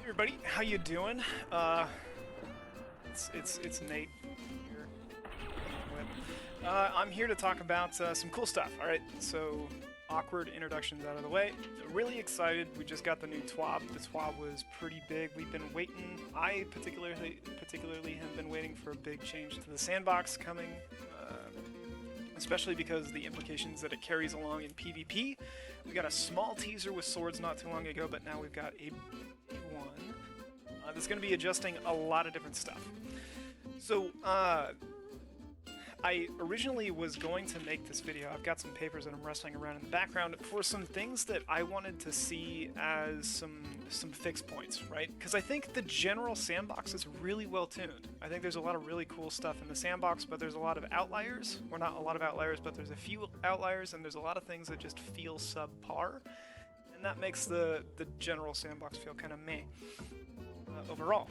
everybody, how you doing? It's Nate here. I'm here to talk about some cool stuff. All right, so awkward introductions out of the way. Really excited. We just got the new TWAB. The TWAB was pretty big. We've been waiting. I particularly have been waiting for a big change to the sandbox coming. Especially because the implications that it carries along in PvP. We got a small teaser with swords not too long ago, but now we've got a big one that's going to be adjusting a lot of different stuff. So, I originally was going to make this video. I've got some papers that I'm wrestling around in the background for some things that I wanted to see as some fix points, right? Because I think the general sandbox is really well tuned. I think there's a lot of really cool stuff in the sandbox, but there's a lot of outliers. Or not a lot of outliers, but there's a few outliers, and there's a lot of things that just feel subpar. And that makes the general sandbox feel kind of meh overall.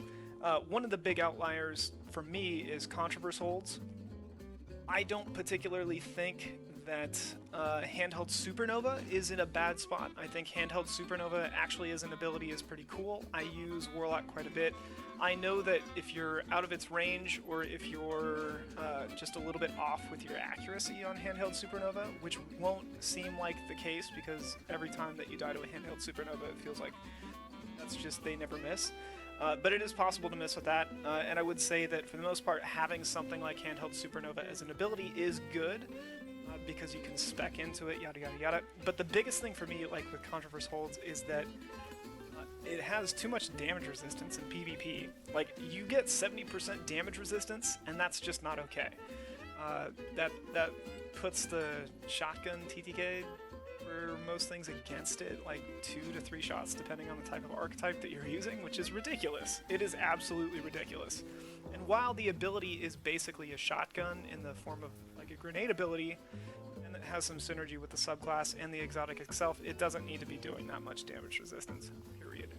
One of the big outliers for me is Controverse holds. I don't particularly think that Handheld Supernova is in a bad spot. I think Handheld Supernova actually as an ability is pretty cool. I use Warlock quite a bit. I know that if you're out of its range or if you're just a little bit off with your accuracy on Handheld Supernova, which won't seem like the case because every time that you die to a Handheld Supernova it feels like that's just they never miss. But it is possible to miss with that, and I would say that for the most part, having something like Handheld Supernova as an ability is good, because you can spec into it, yada yada yada. But the biggest thing for me, like with Controverse holds, is that it has too much damage resistance in PvP. Like, you get 70% damage resistance, and that's just not okay. That puts the shotgun TTK for most things against it, like 2 to 3 shots depending on the type of archetype that you're using, which is ridiculous. It is absolutely ridiculous. And while the ability is basically a shotgun in the form of like a grenade ability, and it has some synergy with the subclass and the exotic itself, it doesn't need to be doing that much damage resistance, period.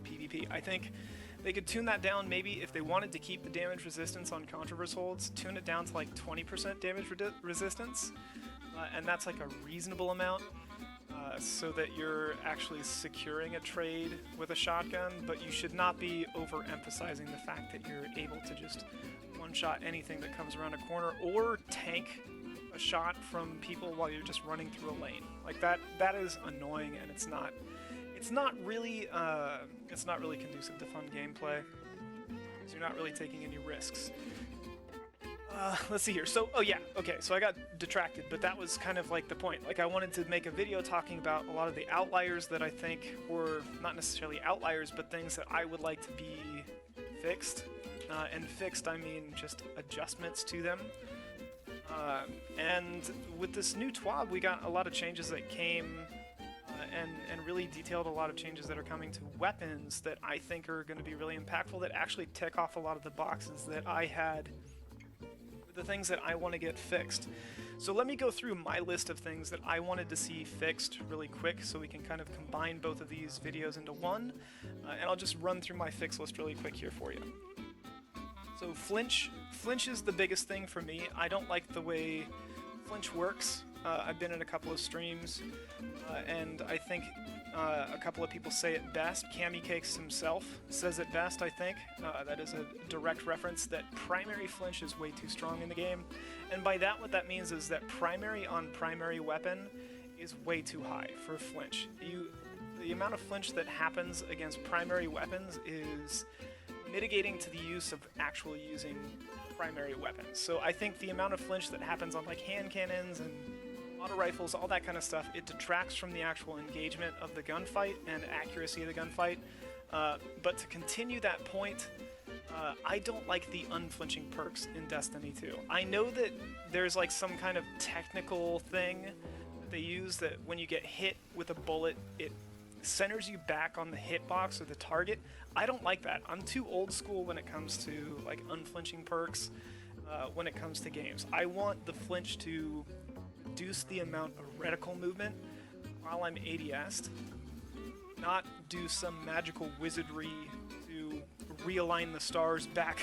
PvP. I think they could tune that down maybe if they wanted to keep the damage resistance on Controverse holds, tune it down to like 20% damage resistance. And that's like a reasonable amount, so that you're actually securing a trade with a shotgun, but you should not be overemphasizing the fact that you're able to just one-shot anything that comes around a corner, or tank a shot from people while you're just running through a lane. Like that is annoying, and it's not really conducive to fun gameplay, because you're not really taking any risks. Let's see here. So, oh yeah, okay, so I got detracted, but that was kind of like the point. Like, I wanted to make a video talking about a lot of the outliers that I think were not necessarily outliers, but things that I would like to be fixed. And fixed, I mean just adjustments to them. And with this new TWAB, we got a lot of changes that came and really detailed a lot of changes that are coming to weapons that I think are going to be really impactful, that actually tick off a lot of the boxes that I had, the things that I want to get fixed. So let me go through my list of things that I wanted to see fixed really quick so we can kind of combine both of these videos into one, and I'll just run through my fix list really quick here for you. So flinch is the biggest thing for me. I don't like the way flinch works. I've been in a couple of streams, and I think a couple of people say it best. Camicakes himself says it best, I think. That is a direct reference that primary flinch is way too strong in the game. And by that, what that means is that primary on primary weapon is way too high for flinch. The amount of flinch that happens against primary weapons is mitigating to the use of actually using primary weapons. So I think the amount of flinch that happens on like hand cannons and auto rifles, all that kind of stuff, it detracts from the actual engagement of the gunfight and accuracy of the gunfight. But to continue that point, I don't like the unflinching perks in Destiny 2. I know that there's like some kind of technical thing that they use that when you get hit with a bullet, it centers you back on the hitbox or the target. I don't like that. I'm too old school when it comes to like unflinching perks when it comes to games. I want the flinch to reduce the amount of reticle movement while I'm ADS'd, not do some magical wizardry to realign the stars back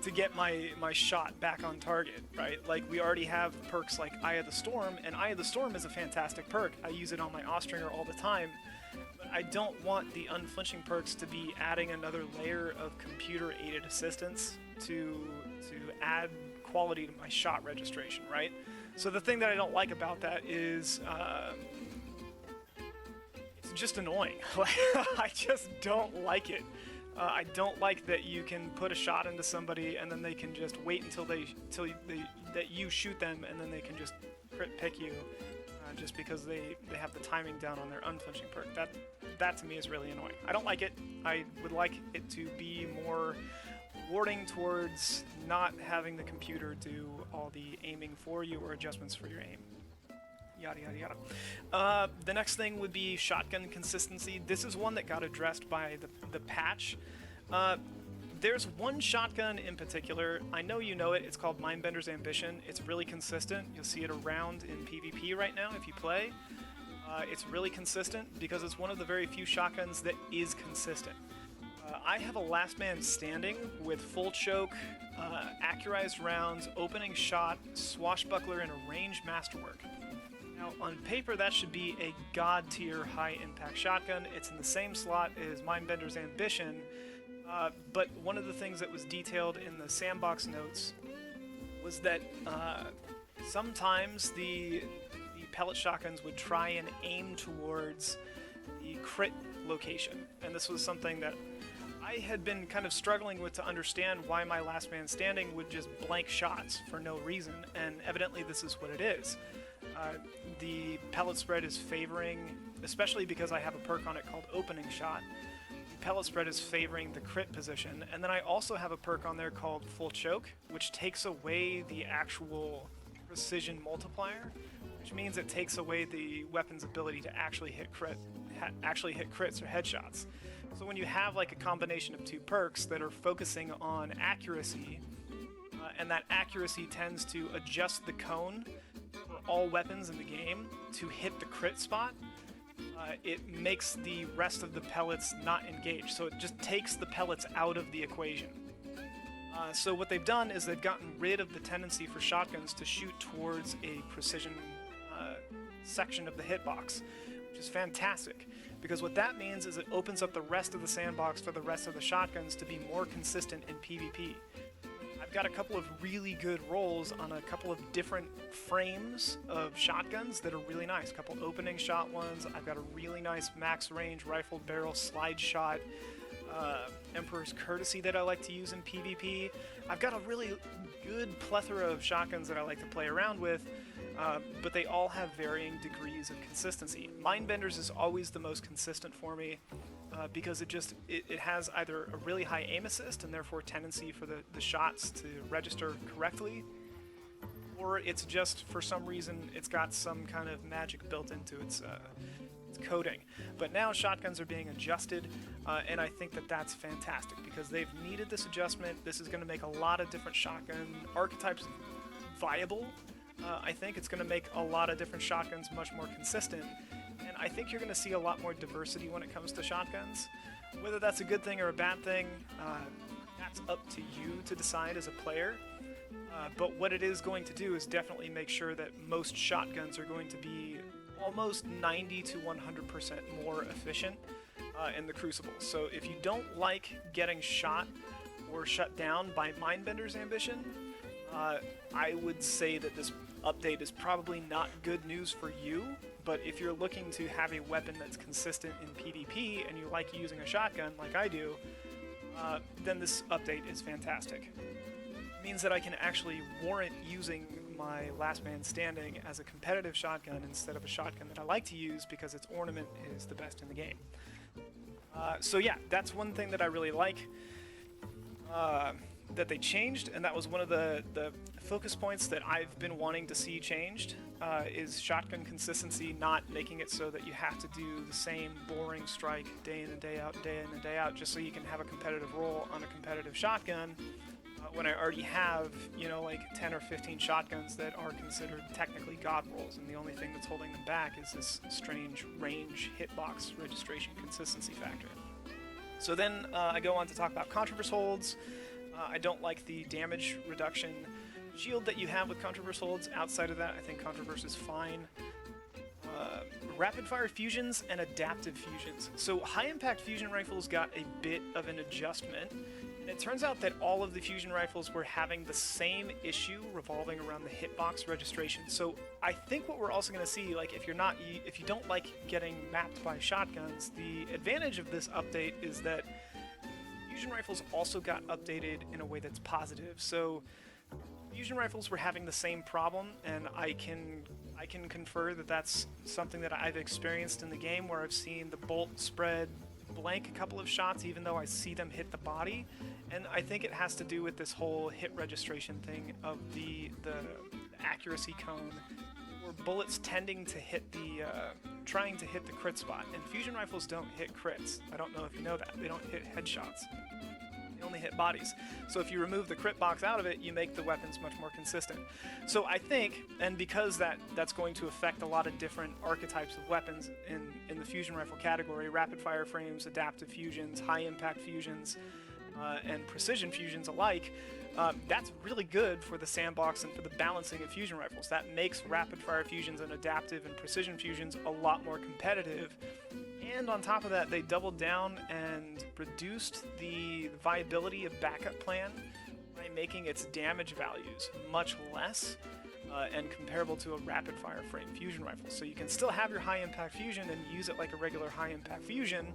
to get my shot back on target, right? Like, we already have perks like Eye of the Storm, and Eye of the Storm is a fantastic perk. I use it on my Austringer all the time, but I don't want the unflinching perks to be adding another layer of computer-aided assistance to add quality to my shot registration, right? So the thing that I don't like about that is it's just annoying. I just don't like it. I don't like that you can put a shot into somebody and then they can just wait until that you shoot them and then they can just crit pick you just because they have the timing down on their unflinching perk. That to me is really annoying. I don't like it. I would like it to be more warding towards not having the computer do all the aiming for you or adjustments for your aim. Yada yada yada. The next thing would be shotgun consistency. This is one that got addressed by the patch. There's one shotgun in particular. I know you know it. It's called Mindbender's Ambition. It's really consistent. You'll see it around in PvP right now if you play. It's really consistent because it's one of the very few shotguns that is consistent. I have a last man standing with full choke, accurized rounds, opening shot, swashbuckler, and a ranged masterwork. Now, on paper, that should be a god tier high impact shotgun. It's in the same slot as Mindbender's Ambition, but one of the things that was detailed in the sandbox notes was that sometimes the pellet shotguns would try and aim towards the crit location, and this was something that I had been kind of struggling with to understand why my last man standing would just blank shots for no reason, and evidently this is what it is. The pellet spread is favoring, especially because I have a perk on it called Opening Shot, the pellet spread is favoring the crit position, and then I also have a perk on there called Full Choke, which takes away the actual precision multiplier, which means it takes away the weapon's ability to actually hit crits or headshots. So when you have like a combination of two perks that are focusing on accuracy, and that accuracy tends to adjust the cone for all weapons in the game to hit the crit spot, it makes the rest of the pellets not engage. So it just takes the pellets out of the equation. So what they've done is they've gotten rid of the tendency for shotguns to shoot towards a precision section of the hitbox, which is fantastic. Because what that means is it opens up the rest of the sandbox for the rest of the shotguns to be more consistent in PvP. I've got a couple of really good rolls on a couple of different frames of shotguns that are really nice. A couple opening shot ones. I've got a really nice max range rifled barrel slide shot Emperor's Courtesy that I like to use in PvP. I've got a really good plethora of shotguns that I like to play around with, but they all have varying degrees of consistency. Mindbender's is always the most consistent for me because it has either a really high aim assist and therefore tendency for the shots to register correctly, or it's just, for some reason, it's got some kind of magic built into its coding. But now shotguns are being adjusted, and I think that that's fantastic because they've needed this adjustment. This is going to make a lot of different shotgun archetypes viable. I think it's going to make a lot of different shotguns much more consistent, and I think you're going to see a lot more diversity when it comes to shotguns. Whether that's a good thing or a bad thing, that's up to you to decide as a player. But what it is going to do is definitely make sure that most shotguns are going to be almost 90 to 100% more efficient in the Crucible. So if you don't like getting shot or shut down by Mindbender's Ambition, I would say that this update is probably not good news for you. But if you're looking to have a weapon that's consistent in PvP and you like using a shotgun like I do, then this update is fantastic. It means that I can actually warrant using my last man standing as a competitive shotgun instead of a shotgun that I like to use because its ornament is the best in the game. So yeah, that's one thing that I really like that they changed, and that was one of the focus points that I've been wanting to see changed, is shotgun consistency, not making it so that you have to do the same boring strike day in and day out, day in and day out, just so you can have a competitive roll on a competitive shotgun, when I already have, like 10 or 15 shotguns that are considered technically god rolls, and the only thing that's holding them back is this strange range hitbox registration consistency factor. So then I go on to talk about Controverse holds. I don't like the damage reduction shield that you have with Controverse holds. Outside of that, I think Controverse is fine. rapid fire fusions and adaptive fusions. So high impact fusion rifles got a bit of an adjustment, and it turns out that all of the fusion rifles were having the same issue revolving around the hitbox registration. So I think what we're also going to see, like if you don't like getting mapped by shotguns, the advantage of this update is that fusion rifles also got updated in a way that's positive. So fusion rifles were having the same problem, and I can confer that that's something that I've experienced in the game, where I've seen the bolt spread blank a couple of shots even though I see them hit the body. And I think it has to do with this whole hit registration thing of the accuracy cone, where bullets tending to hit trying to hit the crit spot, and fusion rifles don't hit crits. I don't know if you know that. They don't hit headshots. They only hit bodies. So if you remove the crit box out of it, you make the weapons much more consistent. So I think, and because that's going to affect a lot of different archetypes of weapons in the fusion rifle category, rapid fire frames, adaptive fusions, high impact fusions, and precision fusions alike, that's really good for the sandbox and for the balancing of fusion rifles. That makes rapid fire fusions and adaptive and precision fusions a lot more competitive. And on top of that, they doubled down and reduced the viability of backup plan by making its damage values much less and comparable to a rapid fire frame fusion rifle. So you can still have your high impact fusion and use it like a regular high impact fusion.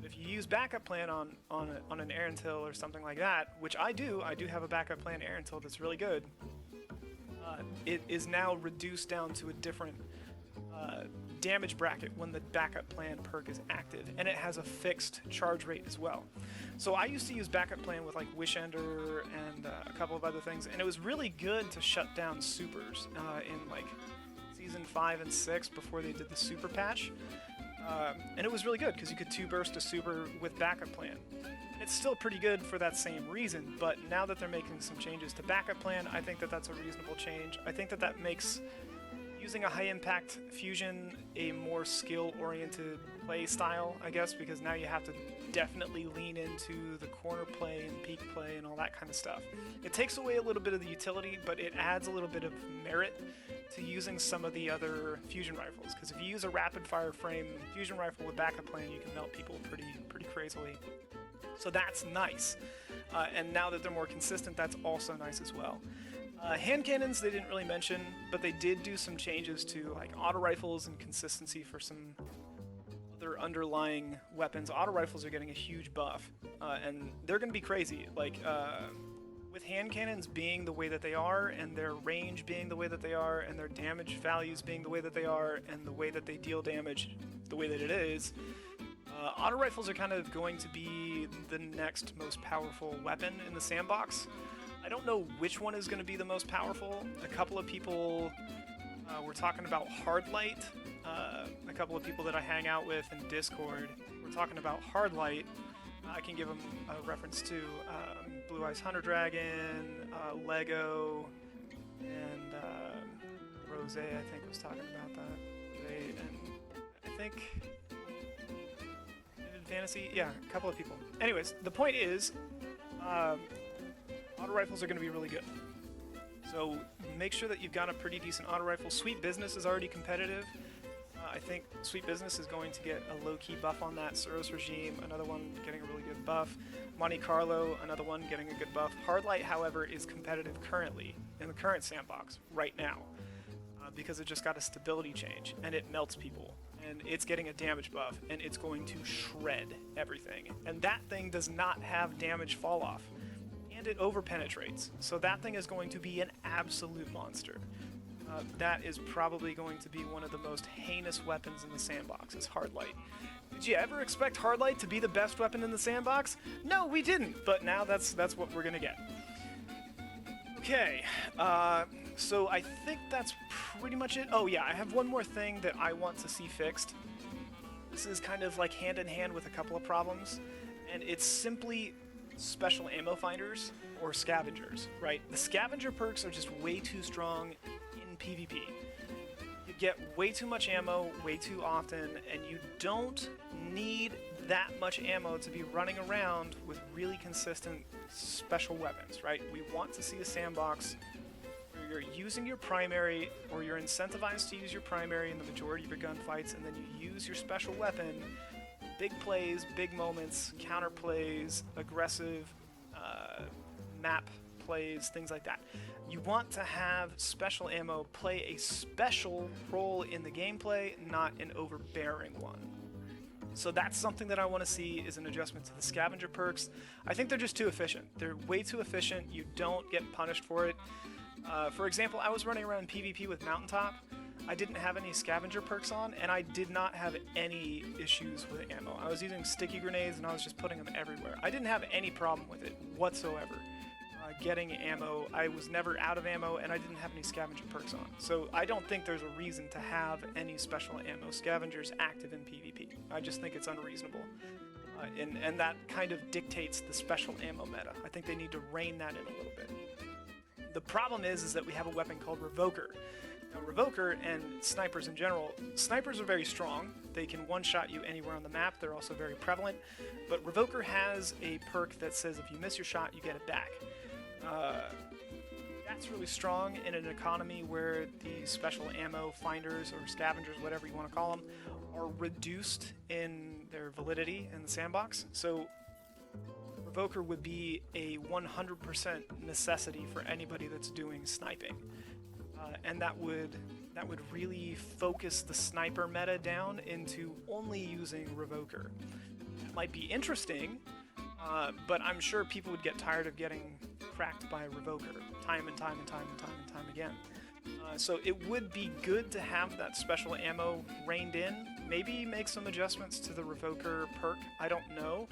If you use backup plan on an Erentil or something like that, which I do have a backup plan Erentil that's really good, it is now reduced down to a different damage bracket when the backup plan perk is active, and it has a fixed charge rate as well. So I used to use backup plan with like Wish Ender and a couple of other things, and it was really good to shut down supers in like season 5 and 6 before they did the super patch. And it was really good because you could 2-burst a super with backup plan. It's still pretty good for that same reason, but now that they're making some changes to backup plan, I think that that's a reasonable change. I think that that makes using a high impact fusion a more skill oriented play style, I guess, because now you have to definitely lean into the corner play and peek play and all that kind of stuff. It takes away a little bit of the utility, but it adds a little bit of merit to using some of the other fusion rifles, because if you use a rapid fire frame fusion rifle with backup plan, you can melt people pretty crazily. So that's nice. And now that they're more consistent, that's also nice as well. Hand cannons they didn't really mention, but they did do some changes to like auto rifles and consistency for some other underlying weapons. Auto rifles are getting a huge buff, and they're going to be crazy. Like with hand cannons being the way that they are, and their range being the way that they are, and their damage values being the way that they are, and the way that they deal damage the way that it is, auto rifles are kind of going to be the next most powerful weapon in the sandbox. I don't know which one is going to be the most powerful. A couple of people were talking about Hardlight. A couple of people that I hang out with in Discord were talking about Hardlight. I can give them a reference to Blue Eyes Hunter Dragon, Lego, and Rose, I think, was talking about that. And I think Vivid Fantasy, yeah, a couple of people. Anyways, the point is, auto rifles are going to be really good. So make sure that you've got a pretty decent auto rifle. Sweet Business is already competitive. I think Sweet Business is going to get a low-key buff on that. Suros Regime, another one getting a really good buff. Monte Carlo, another one getting a good buff. Hardlight, however, is competitive currently, in the current sandbox, right now, because it just got a stability change, and it melts people. And it's getting a damage buff, and it's going to shred everything. And that thing does not have damage fall off. And it over-penetrates. So that thing is going to be an absolute monster. That is probably going to be one of the most heinous weapons in the sandbox, is Hardlight. Did you ever expect Hardlight to be the best weapon in the sandbox? No, we didn't, but now that's what we're gonna get. Okay, so I think that's pretty much it. Oh yeah, I have one more thing that I want to see fixed. This is kind of like hand in hand with a couple of problems, and it's simply special ammo finders or scavengers, right? The scavenger perks are just way too strong in PvP. You get way too much ammo way too often, and you don't need that much ammo to be running around with really consistent special weapons, right? We want to see a sandbox where you're using your primary, or you're incentivized to use your primary in the majority of your gunfights, and then you use your special weapon, big plays, big moments, counter plays, aggressive map plays, things like that. You want to have special ammo play a special role in the gameplay, not an overbearing one. So that's something that I want to see, is an adjustment to the scavenger perks. I think they're just too efficient. They're way too efficient. You don't get punished for it. For example, I was running around PvP with Mountaintop. I didn't have any scavenger perks on, and I did not have any issues with ammo. I was using sticky grenades, and I was just putting them everywhere. I didn't have any problem with it whatsoever. Getting ammo, I was never out of ammo, and I didn't have any scavenger perks on. So I don't think there's a reason to have any special ammo scavengers active in PvP. I just think it's unreasonable. And that kind of dictates the special ammo meta. I think they need to rein that in a little bit. The problem is that we have a weapon called Revoker. Now, Revoker and snipers in general, snipers are very strong. They can one-shot you anywhere on the map. They're also very prevalent. But Revoker has a perk that says if you miss your shot, you get it back. That's really strong in an economy where the special ammo finders or scavengers, whatever you want to call them, are reduced in their validity in the sandbox. So Revoker would be a 100% necessity for anybody that's doing sniping, and that would really focus the sniper meta down into only using Revoker. It might be interesting, but I'm sure people would get tired of getting cracked by Revoker time and time again. So it would be good to have that special ammo reined in. Maybe make some adjustments to the Revoker perk. I don't know.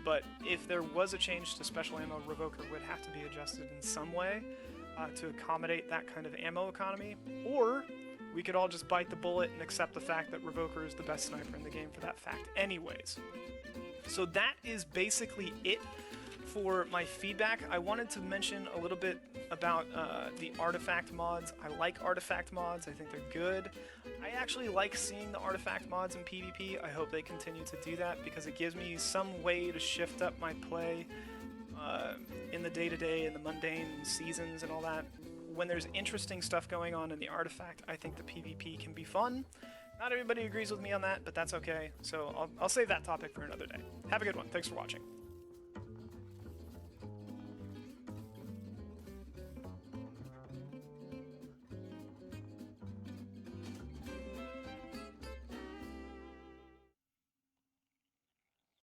But if there was a change to special ammo, Revoker would have to be adjusted in some way to accommodate that kind of ammo economy. Or we could all just bite the bullet and accept the fact that Revoker is the best sniper in the game for that fact anyways. So that is basically it for my feedback. I wanted to mention a little bit about the artifact mods. I like artifact mods. I think they're good. I actually like seeing the artifact mods in PvP. I hope they continue to do that because it gives me some way to shift up my play in the day-to-day and the mundane seasons and all that. When there's interesting stuff going on in the artifact, I think the PvP can be fun. Not everybody agrees with me on that, but that's okay. So I'll save that topic for another day. Have a good one. Thanks for watching.